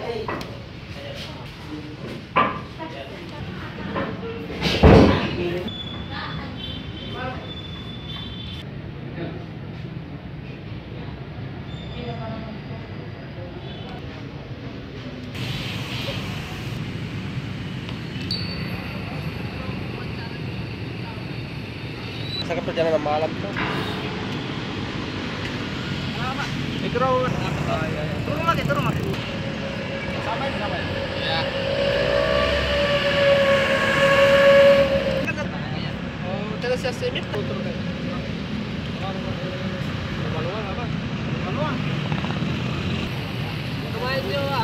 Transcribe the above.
Saya perjalanan malam tuh. Turun lagi. Sampai. Ya. Oh, terus saya simit turun lagi. Maluang apa? Maluang. Kemarin juga